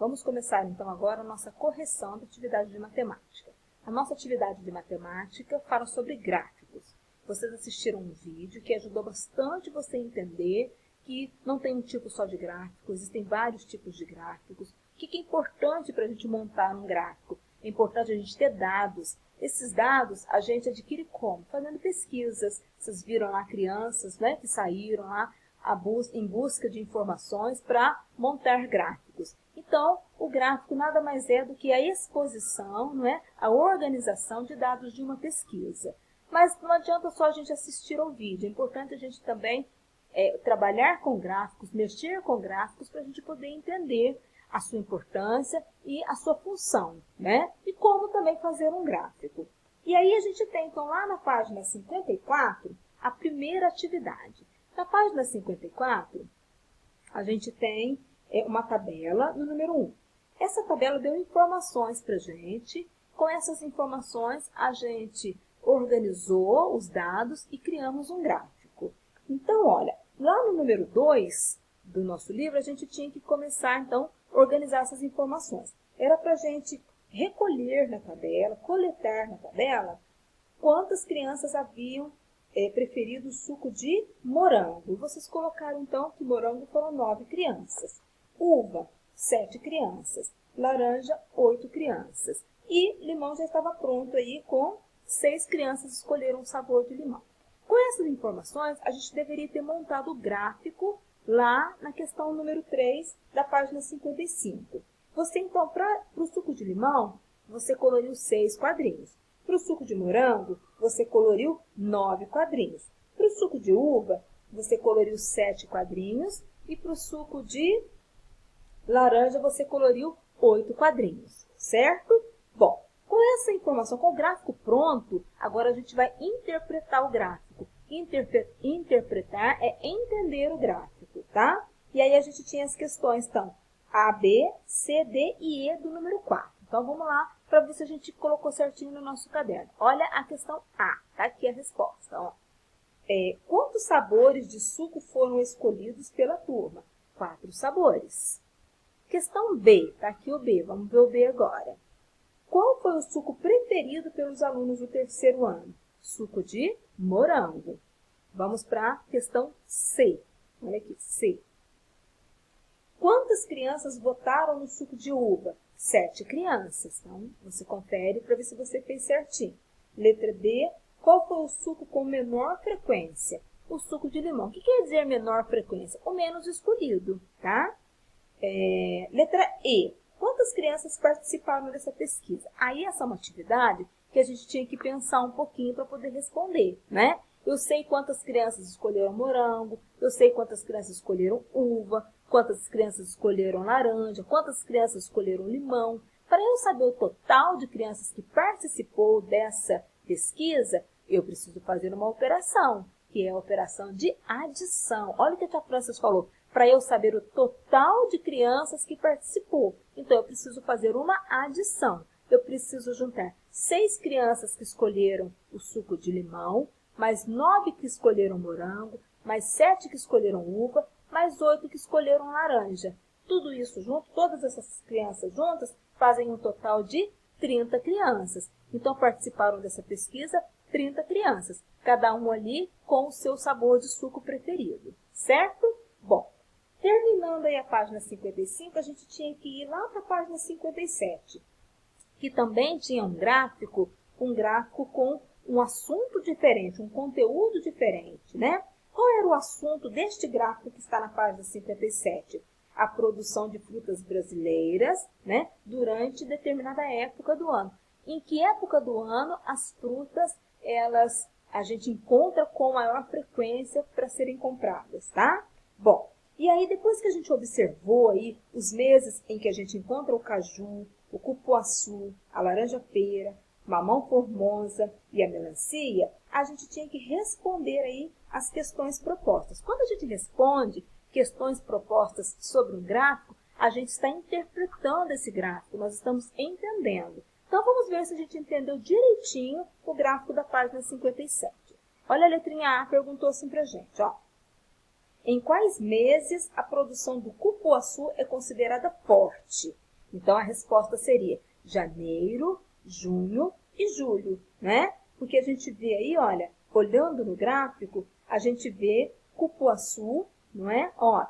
Vamos começar então agora a nossa correção da atividade de matemática. A nossa atividade de matemática fala sobre gráficos. Vocês assistiram um vídeo que ajudou bastante você a entender que não tem um tipo só de gráfico, existem vários tipos de gráficos. O que é importante para a gente montar um gráfico? É importante a gente ter dados. Esses dados a gente adquire como? Fazendo pesquisas. Vocês viram lá crianças, né, que saíram lá em busca de informações para montar gráficos. Então, o gráfico nada mais é do que a exposição, não é? A organização de dados de uma pesquisa. Mas não adianta só a gente assistir ao vídeo, é importante a gente também trabalhar com gráficos, mexer com gráficos para a gente poder entender a sua importância e a sua função, né? E como também fazer um gráfico. E aí a gente tem, então, lá na página 54, a primeira atividade. Na página 54, a gente tem uma tabela no número 1. Essa tabela deu informações para a gente. Com essas informações, a gente organizou os dados e criamos um gráfico. Então, olha, lá no número 2 do nosso livro, a gente tinha que começar, então, a organizar essas informações. Era para a gente recolher na tabela, coletar na tabela, quantas crianças haviam preferido o suco de morango. Vocês colocaram, então, que morango foram 9 crianças. Uva, 7 crianças. Laranja, 8 crianças. E limão já estava pronto aí com 6 crianças escolheram o sabor de limão. Com essas informações, a gente deveria ter montado o gráfico lá na questão número 3 da página 55. Você, então, para o suco de limão, você coloriu 6 quadrinhos. Para o suco de morango, você coloriu 9 quadrinhos. Para o suco de uva, você coloriu 7 quadrinhos. E para o suco de laranja, você coloriu 8 quadrinhos, certo? Bom, com essa informação, com o gráfico pronto, agora a gente vai interpretar o gráfico. Interpretar é entender o gráfico, tá? E aí a gente tinha as questões, então, A, B, C, D e E do número 4. Então, vamos lá para ver se a gente colocou certinho no nosso caderno. Olha a questão A, tá aqui a resposta. Ó. Quantos sabores de suco foram escolhidos pela turma? 4 sabores. Questão B, tá aqui o B, vamos ver o B agora. Qual foi o suco preferido pelos alunos do terceiro ano? Suco de morango. Vamos para a questão C. Olha aqui, C. Quantas crianças votaram no suco de uva? 7 crianças. Então, você confere para ver se você fez certinho. Letra D. Qual foi o suco com menor frequência? O suco de limão. O que quer dizer menor frequência? O menos escolhido, tá? Letra E. Quantas crianças participaram dessa pesquisa? Aí, essa é uma atividade que a gente tinha que pensar um pouquinho para poder responder, né? Eu sei quantas crianças escolheram morango, eu sei quantas crianças escolheram uva, quantas crianças escolheram laranja, quantas crianças escolheram limão. Para eu saber o total de crianças que participou dessa pesquisa, eu preciso fazer uma operação, que é a operação de adição. Olha o que a tia Francis falou, para eu saber o total de crianças que participou. Então, eu preciso fazer uma adição. Eu preciso juntar 6 crianças que escolheram o suco de limão, mais 9 que escolheram morango, mais 7 que escolheram uva, mais 8 que escolheram laranja. Tudo isso junto, todas essas crianças juntas, fazem um total de 30 crianças. Então, participaram dessa pesquisa 30 crianças, cada um ali com o seu sabor de suco preferido, certo? Bom, terminando aí a página 55, a gente tinha que ir lá para a página 57, que também tinha um gráfico com um assunto diferente, um conteúdo diferente, né? Qual era o assunto deste gráfico que está na página 57? A produção de frutas brasileiras, né, durante determinada época do ano. Em que época do ano as frutas a gente encontra com maior frequência para serem compradas, tá? Bom, e aí depois que a gente observou aí os meses em que a gente encontra o caju, o cupuaçu, a laranja-pera, mamão formosa e a melancia, a gente tinha que responder aí as questões propostas. Quando a gente responde questões propostas sobre um gráfico, a gente está interpretando esse gráfico, nós estamos entendendo. Então, vamos ver se a gente entendeu direitinho o gráfico da página 57. Olha a letrinha A, perguntou assim para a gente, ó. Em quais meses a produção do cupuaçu é considerada forte? Então, a resposta seria janeiro, junho e julho, né? Porque a gente vê aí, olha, olhando no gráfico, a gente vê cupuaçu, não é? Ó,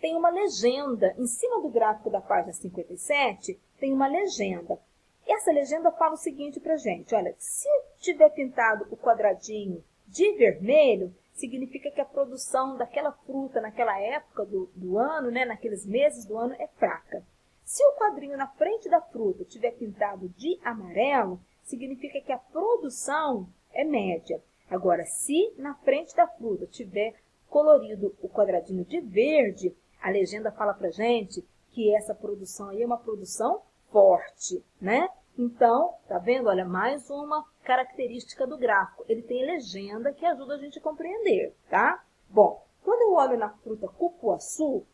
tem uma legenda, em cima do gráfico da página 57, tem uma legenda. Essa legenda fala o seguinte pra gente, olha, se tiver pintado o quadradinho de vermelho, significa que a produção daquela fruta naquela época do ano, né, naqueles meses do ano, é fraca. Se o quadrinho na frente da fruta tiver pintado de amarelo, significa que a produção é média. Agora, se na frente da fruta tiver colorido o quadradinho de verde, a legenda fala pra gente que essa produção aí é uma produção forte, né? Então, tá vendo? Olha, mais uma característica do gráfico. Ele tem legenda que ajuda a gente a compreender, tá? Bom, quando eu olho na fruta cupuaçu,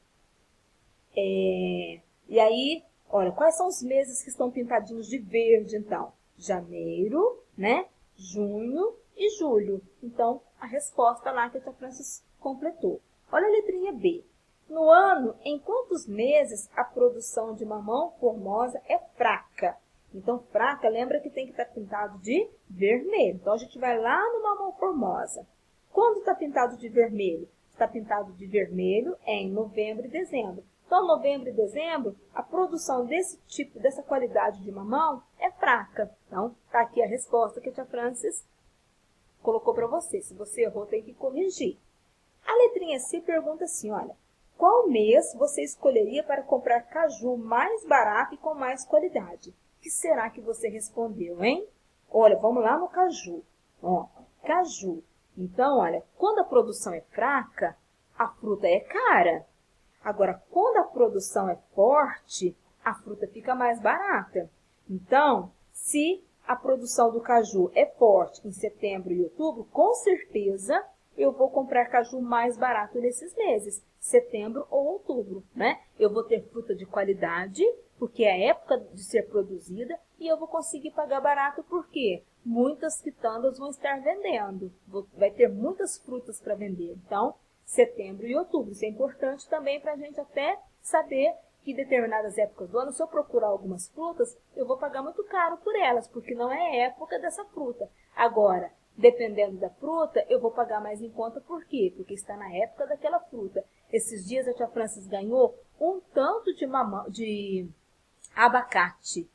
e aí, olha, quais são os meses que estão pintadinhos de verde, então? Janeiro, né? Junho e julho. Então, a resposta lá que a tia Francis completou. Olha a letrinha B. No ano, em quantos meses a produção de mamão formosa é fraca? Então, fraca, lembra que tem que estar pintado de vermelho. Então, a gente vai lá no mamão formosa. Quando está pintado de vermelho? Está pintado de vermelho em novembro e dezembro. Então, novembro e dezembro, a produção desse tipo, dessa qualidade de mamão é fraca. Então, está aqui a resposta que a tia Francis colocou para você. Se você errou, tem que corrigir. A letrinha C pergunta assim, olha, qual mês você escolheria para comprar caju mais barato e com mais qualidade? O que será que você respondeu, hein? Olha, vamos lá no caju. Ó, caju. Então, olha, quando a produção é fraca, a fruta é cara. Agora, quando a produção é forte, a fruta fica mais barata. Então, se a produção do caju é forte em setembro e outubro, com certeza eu vou comprar caju mais barato nesses meses, setembro ou outubro, né? Eu vou ter fruta de qualidade, porque é a época de ser produzida, e eu vou conseguir pagar barato, porque muitas quitandas vão estar vendendo. Vai ter muitas frutas para vender. Então, setembro e outubro. Isso é importante também para a gente até saber que em determinadas épocas do ano, se eu procurar algumas frutas, eu vou pagar muito caro por elas, porque não é a época dessa fruta. Agora, dependendo da fruta, eu vou pagar mais em conta. Por quê? Porque está na época daquela fruta. Esses dias a tia Francis ganhou um tanto de abacate.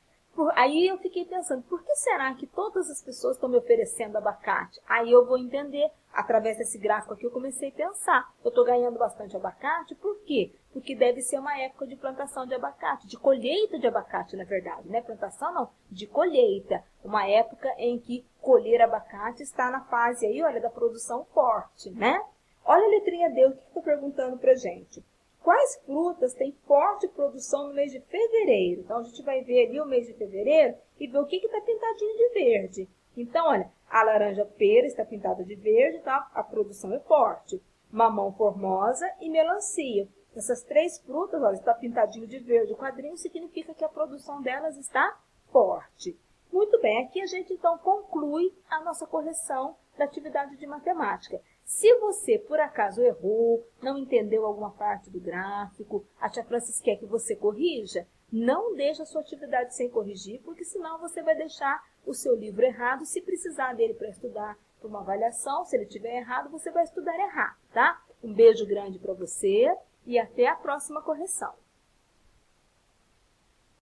Aí eu fiquei pensando, por que será que todas as pessoas estão me oferecendo abacate? Aí eu vou entender, através desse gráfico aqui, eu comecei a pensar. Eu estou ganhando bastante abacate, por quê? Porque deve ser uma época de plantação de abacate, de colheita de abacate, na verdade, né? Plantação não, de colheita. Uma época em que colher abacate está na fase aí, olha, da produção forte, né? Olha a letrinha D, o que está perguntando pra gente? Quais frutas têm forte produção no mês de fevereiro? Então, a gente vai ver ali o mês de fevereiro e ver o que está pintadinho de verde. Então, olha, a laranja-pera está pintada de verde, tá? A produção é forte. Mamão formosa e melancia. Essas três frutas, olha, está pintadinho de verde. O quadrinho significa que a produção delas está forte. Muito bem, aqui a gente então conclui a nossa correção da atividade de matemática. Se você, por acaso, errou, não entendeu alguma parte do gráfico, a tia Francis quer que você corrija, não deixe a sua atividade sem corrigir, porque senão você vai deixar o seu livro errado. Se precisar dele para estudar para uma avaliação, se ele estiver errado, você vai estudar errado, tá? Um beijo grande para você e até a próxima correção.